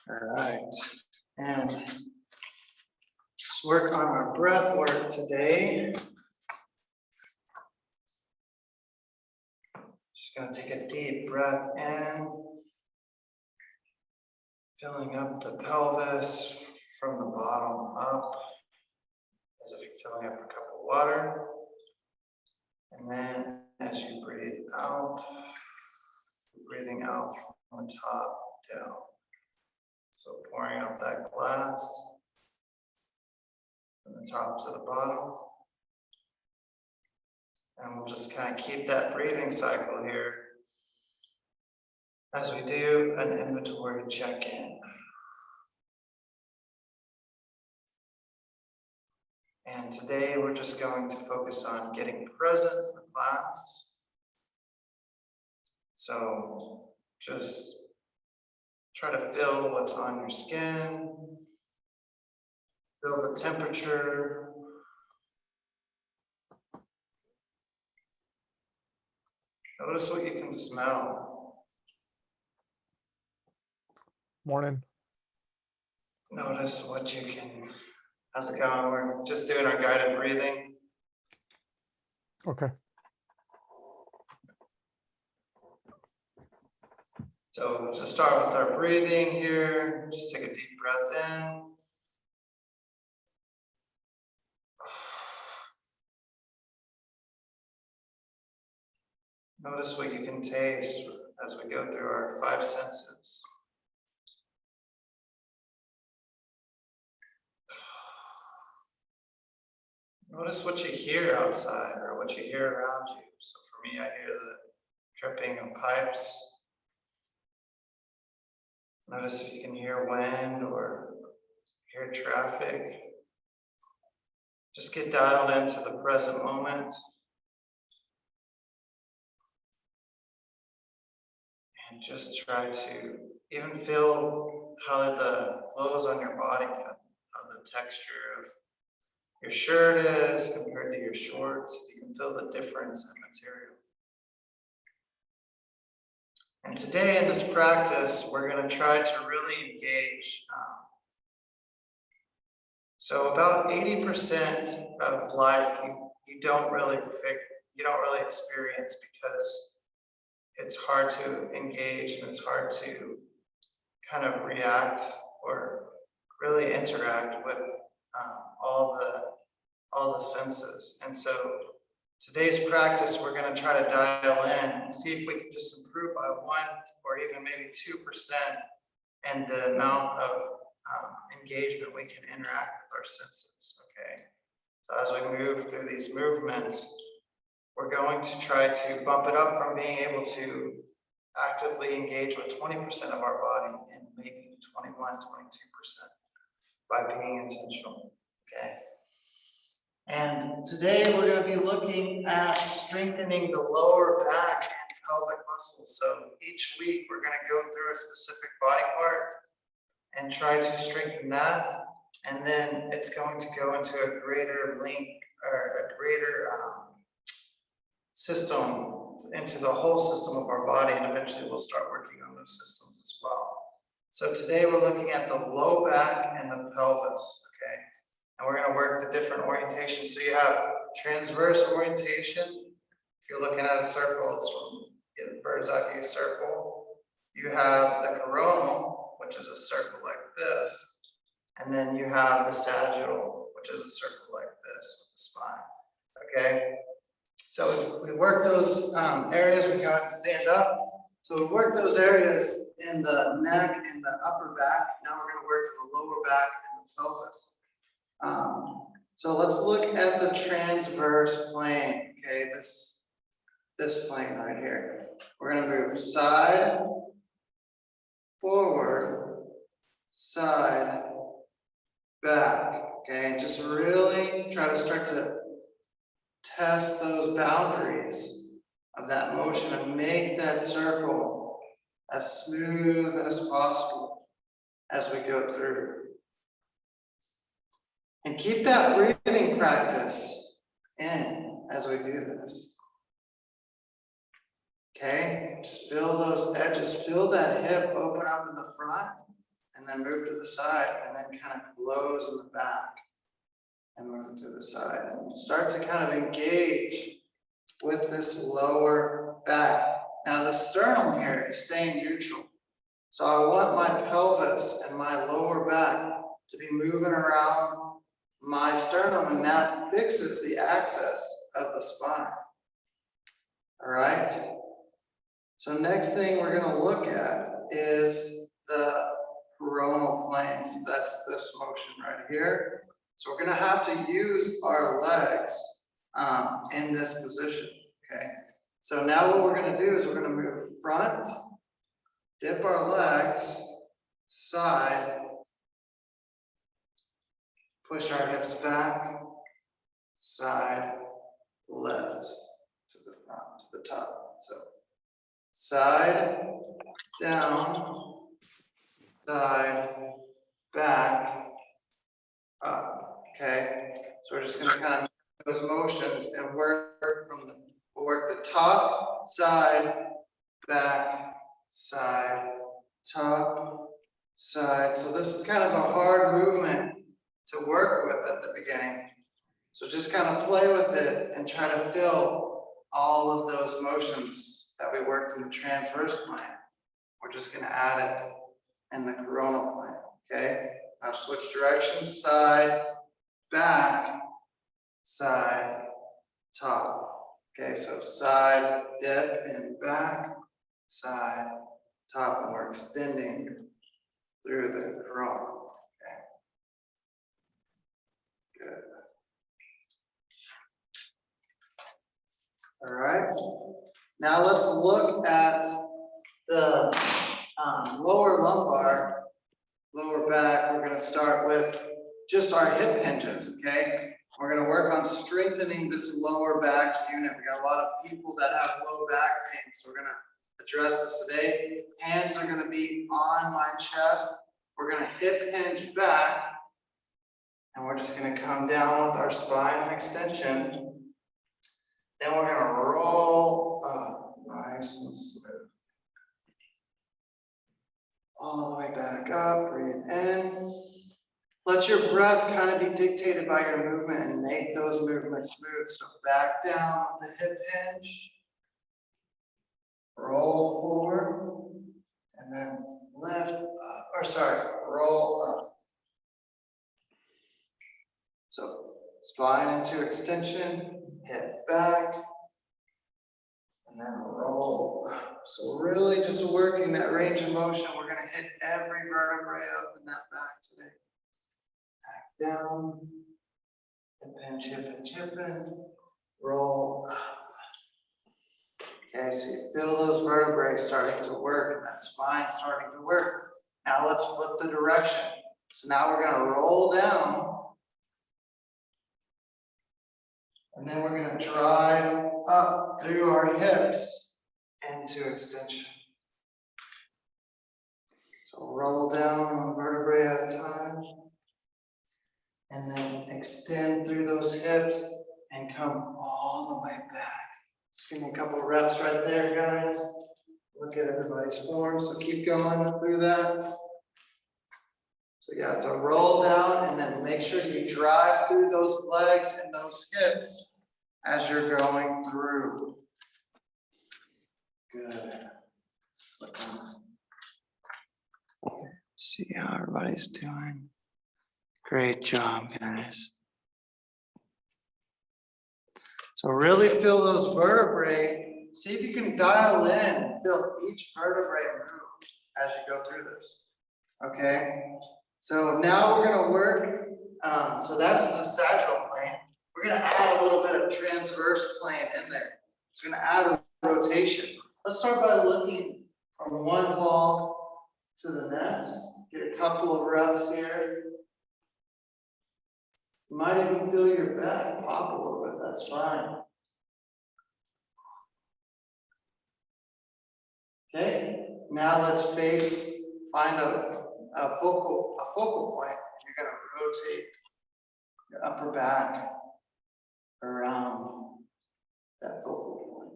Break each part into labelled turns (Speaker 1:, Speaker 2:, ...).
Speaker 1: All right, and let's work on our breath work today. Just gonna take a deep breath in, filling up the pelvis from the bottom up, as if you're filling up a cup of water. And then as you breathe out, breathing out from the top down. So pouring out that glass from the top to the bottom. And we'll just kind of keep that breathing cycle here as we do an inventory check-in. And today we're just going to focus on getting present for class. So just try to feel what's on your skin, feel the temperature. Notice what you can smell.
Speaker 2: Morning.
Speaker 1: Notice what you can, how's it going? We're just doing our guided breathing.
Speaker 2: Okay.
Speaker 1: So just start with our breathing here. Just take a deep breath in. Notice what you can taste as we go through our 5 senses. Notice what you hear outside or what you hear around you. So for me, I hear the dripping of pipes. Notice if you can hear wind or hear traffic. Just get dialed into the present moment. And just try to even feel how the clothes on your body feel, how the texture of your shirt is compared to your shorts. You can feel the difference in material. And today in this practice, we're going to try to really engage. So about 80% of life you don't really experience because it's hard to engage and it's hard to kind of react or really interact with all the senses. And so today's practice, we're going to try to dial in and see if we can just improve by 1 or even maybe 2% in the amount of engagement we can interact with our senses. Okay. So as we move through these movements, we're going to try to bump it up from being able to actively engage with 20% of our body and maybe 21, 22% by being intentional, okay? And today we're going to be looking at strengthening the lower back and pelvic muscles. So each week we're going to go through a specific body part and try to strengthen that. And then it's going to go into a greater link or a greater system, into the whole system of our body, and eventually we'll start working on those systems as well. So today we're looking at the low back and the pelvis, okay? And we're going to work the different orientations. So you have transverse orientation. If you're looking at a circle, it's from a bird's eye view circle. You have the coronal, which is a circle like this. And then you have the sagittal, which is a circle like this with the spine, okay? So we work those areas, we got to stand up. So we work those areas in the neck and the upper back. Now we're going to work in the lower back and the pelvis. So let's look at the transverse plane. Okay, this plane right here. We're going to move side, forward, side, back. Okay, and just really try to start to test those boundaries of that motion and make that circle as smooth as possible as we go through. And keep that breathing practice in as we do this. Okay, just feel those edges, feel that hip open up in the front and then move to the side, and then kind of close in the back and move to the side. And start to kind of engage with this lower back. Now the sternum here is staying neutral. So I want my pelvis and my lower back to be moving around my sternum, and that fixes the axis of the spine. All right. So next thing we're going to look at is the coronal plane. So that's this motion right here. So we're going to have to use our legs in this position. Okay. So now what we're going to do is we're going to move front, dip our legs, side, push our hips back, side, left, to the front, to the top. So side, down, side, back, up. Okay. So we're just going to kind of make those motions and work from we'll work the top, side, back, side, top, side. So this is kind of a hard movement to work with at the beginning. So just kind of play with it and try to feel all of those motions that we worked in the transverse plane. We're just going to add it in the coronal plane. Okay. Now switch directions, side, back, side, top. Okay, so side, dip, and back, side, top, and we're extending through the coronal. Okay. Good. All right. Now let's look at the lower lumbar, lower back. We're going to start with just our hip hinges. Okay. We're going to work on strengthening this lower back unit. We got a lot of people that have low back pain, so we're going to address this today. Hands are going to be on my chest. We're going to hip hinge back, and we're just going to come down with our spine extension. Then we're going to roll up nice and smooth. All the way back up, breathe in. Let your breath kind of be dictated by your movement and make those movements smooth. So back down with the hip hinge. Roll forward. And then lift up, or sorry, roll up. So spine into extension, hip back, and then roll up. So really just working that range of motion. We're going to hit every vertebrae up in that back today. Down, hip hinge, roll up. Okay, so you feel those vertebrae starting to work and that spine starting to work. Now let's flip the direction. So now we're going to roll down, and then we're going to drive up through our hips into extension. So roll down one vertebrae at a time. And then extend through those hips and come all the way back. Just give me a couple of reps right there, guys. Look at everybody's form. So keep going through that. So yeah, it's a roll down, and then make sure you drive through those legs and those hips as you're going through. Good. Let's see how everybody's doing. Great job, guys. So really feel those vertebrae. See if you can dial in, feel each vertebrae move as you go through this. Okay. So now we're going to work. So that's the sagittal plane. We're going to add a little bit of transverse plane in there. It's going to add a rotation. Let's start by looking from one wall to the next. Get a couple of reps here. You might even feel your back pop a little bit, that's fine. Okay, now let's find a focal point. You're going to rotate your upper back around that focal point.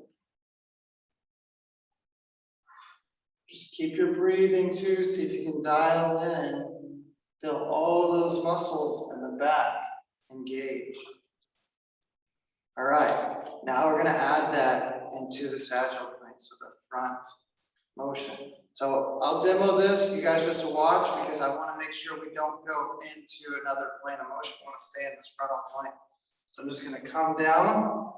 Speaker 1: Just keep your breathing too, see if you can dial in, feel all those muscles in the back engage. All right, now we're gonna add that into the sagittal plane, so the front motion. So I'll demo this, you guys just watch, because I wanna make sure we don't go into another plane of motion. We wanna stay in this frontal plane. So I'm just gonna come down,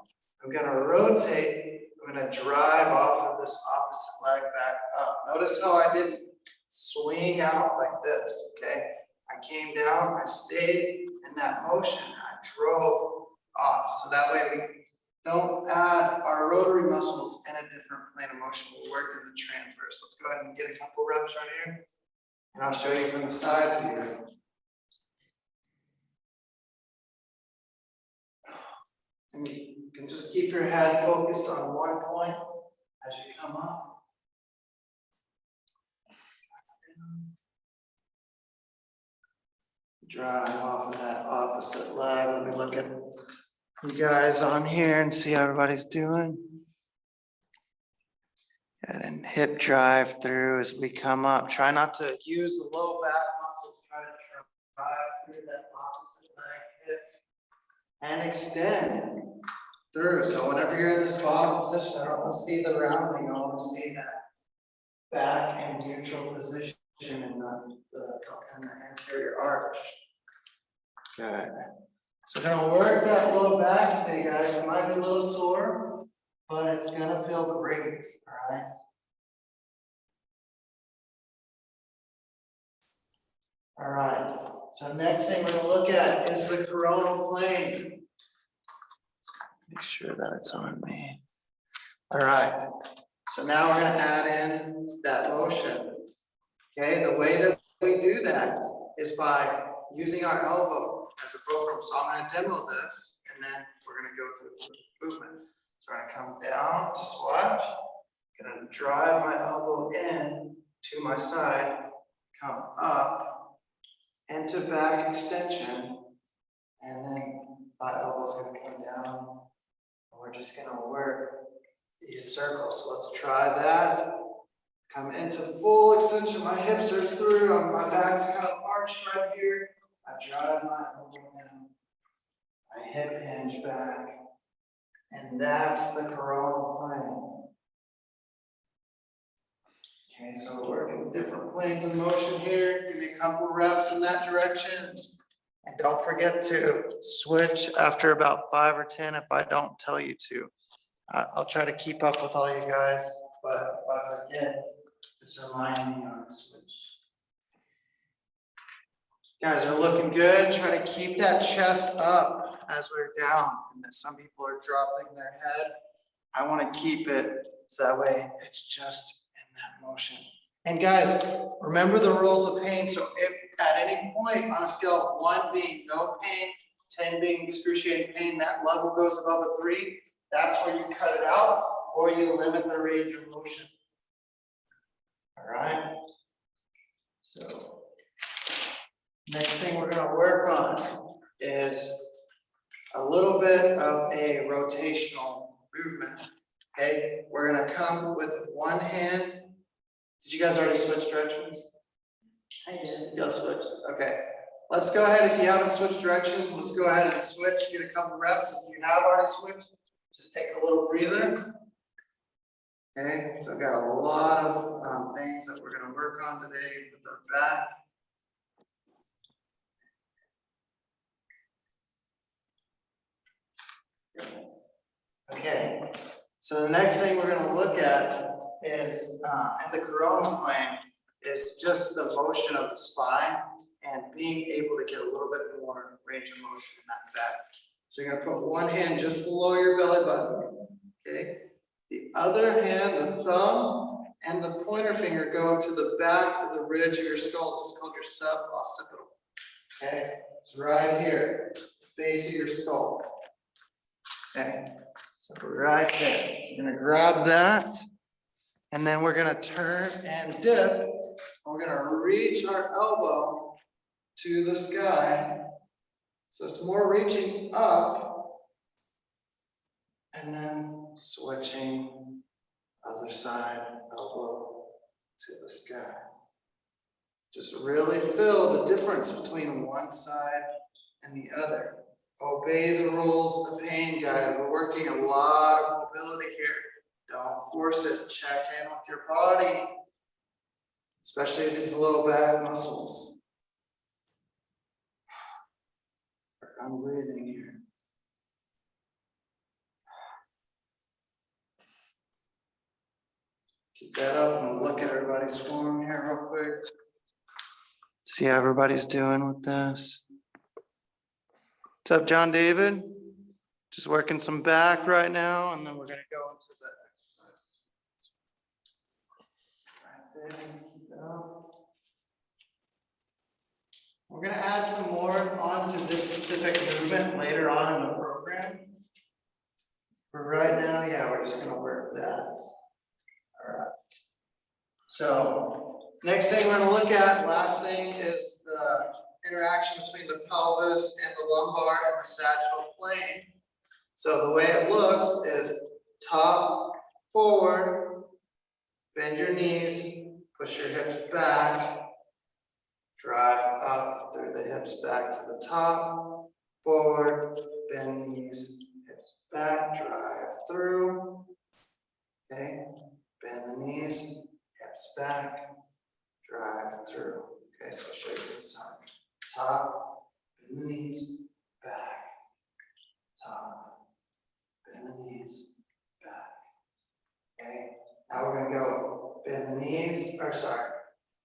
Speaker 1: I'm gonna rotate, I'm gonna drive off of this opposite leg back up. Notice how I didn't swing out like this, okay? I came down, I stayed in that motion, I drove off. So that way we don't add our rotary muscles in a different plane of motion. We'll work in the transverse. Let's go ahead and get a couple reps right here. And I'll show you from the side view. And you can just keep your head focused on one point as you come up. Drive off of that opposite leg. Let me look at you guys on here and see how everybody's doing. And hip drive through as we come up. Try not to use the low back muscles. Try to drive through that opposite leg hip and extend through. So whenever you're in this bottom position, I don't want to see the rounding. I want to see that back and neutral position in the anterior arch. Good. So we're gonna work that low back today, guys. It might be a little sore, but it's gonna feel great, all right? All right, so next thing we're gonna look at is the coronal plane. Make sure that it's on me. All right, so now we're gonna add in that motion. Okay, the way that we do that is by using our elbow as a fulcrum. So I'm gonna demo this, and then we're gonna go through the movement. So I'm gonna come down, just watch. Gonna drive my elbow in to my side, come up, into back extension, and then my elbow's gonna come down. And we're just gonna work these circles. So let's try that. Come into full extension. My hips are through. My back's kind of arched right here. I drive my elbow down. I hip hinge back. And that's the coronal plane. Okay, so we're working different planes of motion here. Give me a couple reps in that direction. And don't forget to switch after about 5 or 10 if I don't tell you to. I'll try to keep up with all you guys, but if I forget, just remind me on the switch. Guys are looking good. Try to keep that chest up as we're down. And then some people are dropping their head. I want to keep it so that way it's just in that motion. And guys, remember the rules of pain. So if at any point on a scale of 1 being no pain, 10 being excruciating pain, that level goes above a 3, that's where you cut it out or you limit the range of motion. All right. So next thing we're going to work on is a little bit of a rotational movement. Okay, we're going to come with one hand. Did you guys already switch directions?
Speaker 3: I did.
Speaker 1: You'll switch. Okay. Let's go ahead. If you haven't switched directions, let's go ahead and switch. Get a couple reps. If you have already switched, just take a little breather. Okay, so I've got a lot of things that we're going to work on today with our back. Okay, so the next thing we're going to look at is in the coronal plane is just the motion of the spine and being able to get a little bit more range of motion in that back. So you're going to put one hand just below your belly button. Okay. The other hand, the thumb and the pointer finger go to the back of the ridge of your skull. This is called your suboccipital. Okay, it's right here, base of your skull. Okay, so right there. You're gonna grab that, and then we're gonna turn and dip. We're gonna reach our elbow to the sky. So it's more reaching up, and then switching other side, elbow to the sky. Just really feel the difference between one side and the other. Obey the rules of the pain guide. We're working a lot of mobility here. Don't force it. Check in with your body, especially these low back muscles. Work on breathing here. Keep that up and we'll look at everybody's form here real quick. See how everybody's doing with this. What's up, John David? Just working some back right now, and then we're gonna go into the exercise. Right there, keep it up. We're gonna add some more onto this specific movement later on in the program. For right now, yeah, we're just gonna work that. All right. So next thing we're gonna look at, last thing, is the interaction between the pelvis and the lumbar and the sagittal plane. So the way it looks is top forward, bend your knees, push your hips back, drive up through the hips back to the top, forward, bend knees, hips back, drive through. Okay, bend the knees, hips back, drive through. Okay, so I'll show you this side. Top, bend the knees, back, top, bend the knees, back. Okay, now we're gonna go bend the knees, or sorry,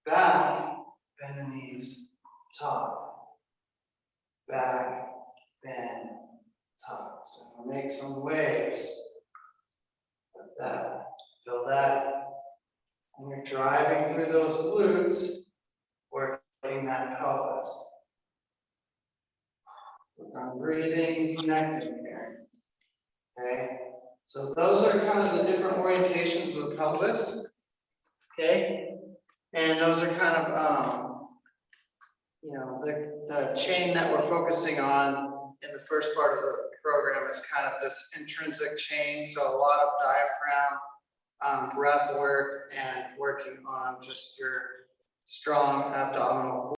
Speaker 1: back, bend the knees, top, back, bend, top. So we'll make some waves like that. Feel that. And you're driving through those glutes, working that pelvis. Work on breathing, connecting here. Okay, so those are kind of the different orientations of the pelvis. Okay, and those are kind of the chain that we're focusing on in the first part of the program is kind of this intrinsic chain. So a lot of diaphragm, breath work, and working on just your strong abdominal